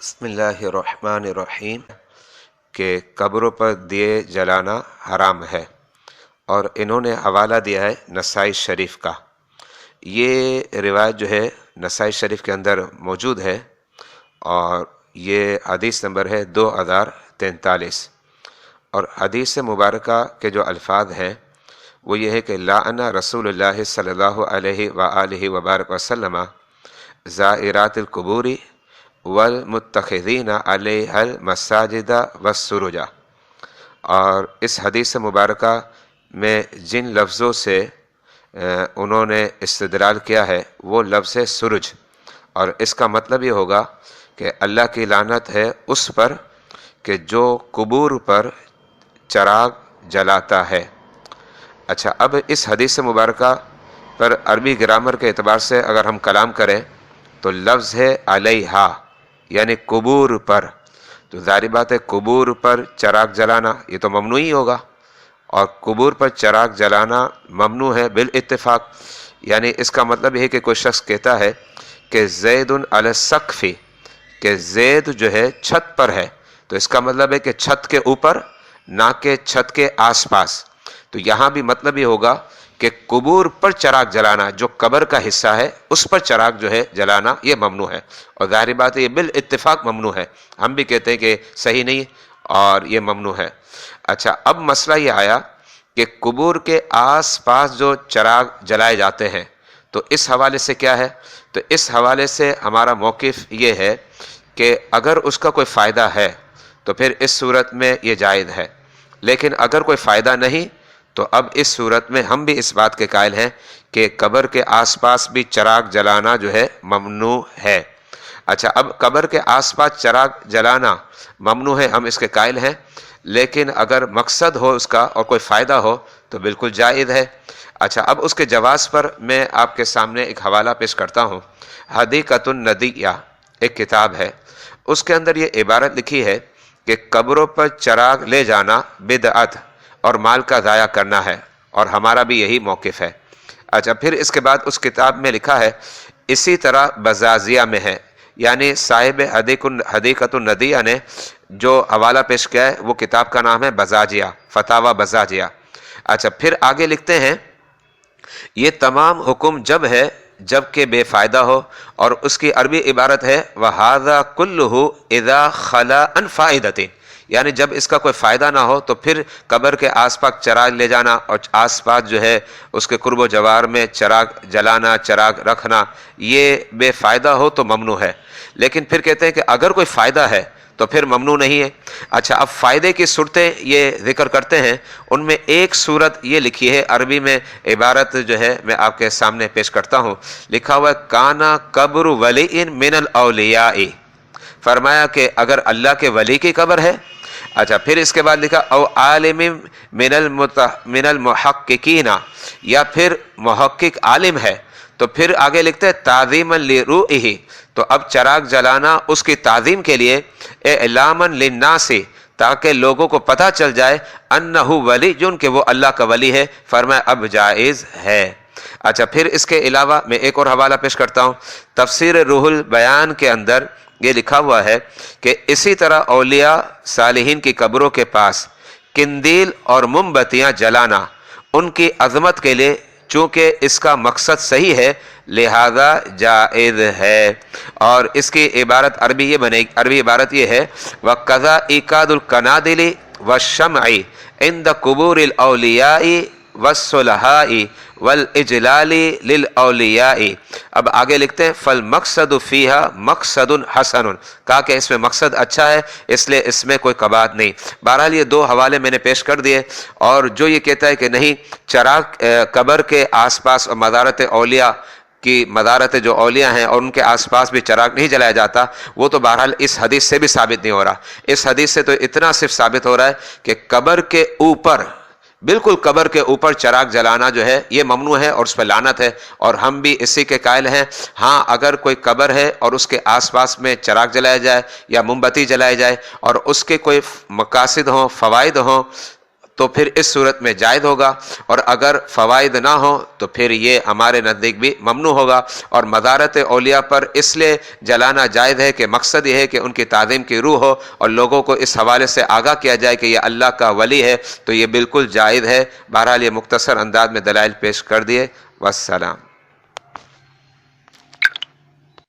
बिस्मिल्लाहिर्रहमानिर्रहीम कि कब्रों पर दिए जलाना हराम है। और इन्होंने हवाला दिया है नसाई शरीफ का। ये रिवायत जो है नसाई शरीफ के अंदर मौजूद है और ये हदीस नंबर है 2043। और हदीस मुबारका के जो अल्फाज हैं वो ये है कि लाअना रसूलुल्लाह सल्लल्लाहु अलैहि वआलिहि वबारक वसल्लम ज़ाइरातिल कुबूरी वल मुत्तखिज़ीना अलैहल मसाजिदा वस्सुरुजा। और इस हदीस मुबारका में जिन लफ्ज़ों से उन्होंने इस्तिदलाल किया है वो लफ्ज़ है सुरुज, और इसका मतलब ये होगा कि अल्लाह की लानत है उस पर कि जो कुबूर पर चराग जलाता है। अच्छा, अब इस हदीस मुबारका पर अरबी ग्रामर के एतबार से अगर हम कलाम करें तो लफ्ज़ है अलैहा यानी कुबूर पर। तो ज़ाहिर बात है कुबूर पर चराग जलाना ये तो ममनू ही होगा, और कुबूर पर चराग जलाना ममनू है बिल इत्तिफाक। यानी इसका मतलब ये है कि कोई शख्स कहता है कि ज़ैदुन अला सक्फ़ी, कि ज़ैद जो है छत पर है, तो इसका मतलब है कि छत के ऊपर ना कि छत के आसपास। तो यहाँ भी मतलब ये होगा कि कुबूर पर चराग जलाना, जो कब्र का हिस्सा है उस पर चराग जो है जलाना ये ममनू है। और ज़ाहिर बात है ये बिल इत्तिफाक ममनू है, हम भी कहते हैं कि सही नहीं और ये ममनू है। अच्छा, अब मसला ये आया कि कुबूर के आस पास जो चराग जलाए जाते हैं, तो इस हवाले से क्या है? तो इस हवाले से हमारा मौक़िफ़ ये है कि अगर उसका कोई फ़ायदा है तो फिर इस सूरत में ये जायज़ है, लेकिन अगर कोई फ़ायदा नहीं तो अब इस सूरत में हम भी इस बात के कायल हैं कि कब्र के आसपास भी चराग जलाना जो है ममनू है। अच्छा, अब कब्र के आसपास चराग जलाना ममनू है, हम इसके कायल हैं, लेकिन अगर मकसद हो उसका और कोई फ़ायदा हो तो बिल्कुल जायज़ है। अच्छा, अब उसके जवाज़ पर मैं आपके सामने एक हवाला पेश करता हूँ। हदीक़तुन नदिया एक किताब है, उसके अंदर ये इबारत लिखी है कि कब्रों पर चराग ले जाना बिदअत और माल का ज़ाया करना है, और हमारा भी यही मौक़िफ़ है। अच्छा, फिर इसके बाद उस किताब में लिखा है, इसी तरह बज़ाज़िया में है, यानी साहिब हदीक़तुन नदिया ने जो हवाला पेश किया है वो किताब का नाम है बज़ाजिया, फतावा बज़ाजिया। अच्छा, फिर आगे लिखते हैं, ये तमाम हुक्म जब है जब के बेफ़ायदा हो, और उसकी अरबी इबारत है वहाज़ा कुल्लुहु इज़ा खला अन फ़ाइदतिन, यानी जब इसका कोई फ़ायदा ना हो तो फिर कब्र के आसपास चराग ले जाना और आसपास जो है उसके कुर्ब जवार में चराग जलाना, चराग रखना, ये बेफ़ायदा हो तो ममनू है। लेकिन फिर कहते हैं कि अगर कोई फ़ायदा है तो फिर ममनू नहीं है। अच्छा, अब फ़ायदे की सूरतें ये ज़िक्र करते हैं, उनमें एक सूरत ये लिखी है अरबी में, इबारत जो है मैं आपके सामने पेश करता हूँ। लिखा हुआ है काना कब्र वलीइन मिनल औलियाई, फरमाया कि अगर अल्लाह के वली की कब्र है। अच्छा, फिर इसके बाद लिखा औ आलिम मिनल मुहक्किकीना, या फिर मुहक्किक आलिम है। तो फिर आगे लिखते हैं ताज़ीमन लिरूइही, तो अब चराग जलाना उसकी ताज़ीम के लिए, इलामन लिन्नासी, ताकि लोगों को पता चल जाए, अन्नहु वली, जो उनके वो अल्लाह का वली है, फरमाया अब जायज़ है। अच्छा, फिर इसके अलावा मैं एक और हवाला पेश करता हूँ। तफसीर रूहुल बयान के अंदर ये लिखा हुआ है कि इसी तरह औलिया सालिहीन की कब्रों के पास किंदील और मोमबत्तियाँ जलाना उनकी अज़मत के लिए, चूँकि इसका मकसद सही है, लिहाजा जायज़ है। और इसकी इबारत अरबी ये बनेगी, अरबी इबारत ये है वक़ज़ा इकादुल कनादिली व शमई इंद कुबूरिल औलियाई वस्सुलहाई वल इजलाली लिल औलियाई। अब आगे लिखते हैं फल मकसद फ़ीहा मकसदुन हसनुन, कहा कि इसमें मकसद अच्छा है इसलिए इसमें कोई कबात नहीं। बहरहाल ये दो हवाले मैंने पेश कर दिए। और जो ये कहता है कि नहीं चराग कब्र के आसपास और मज़ारत औलिया की मदारत जो औलिया हैं और उनके आसपास भी चराग नहीं जलाया जाता, वो तो बहरहाल इस हदीस से भी साबित नहीं हो रहा। इस हदीस से तो इतना सिर्फ साबित हो रहा है कि कब्र के ऊपर, बिल्कुल कब्र के ऊपर चराग जलाना जो है ये ममनू है और उस पर लानत है, और हम भी इसी के कायल हैं। हाँ, अगर कोई कब्र है और उसके आसपास में चराग जलाया जाए या मोमबत्ती जलाई जाए और उसके कोई मकासिद हों, फ़वाइद हों, تو پھر اس صورت میں جائز ہوگا، اور اگر فوائد نہ ہوں تو پھر یہ ہمارے نزدیک بھی ممنوع ہوگا۔ اور مزارت اولیاء پر اس لیے جلانا جائز ہے کہ مقصد یہ ہے کہ ان کی تعظیم کی روح ہو، اور لوگوں کو اس حوالے سے آگاہ کیا جائے کہ یہ اللہ کا ولی ہے، تو یہ بالکل جائز ہے۔ بہرحال یہ مختصر انداز میں دلائل پیش کر دیے۔ والسلام۔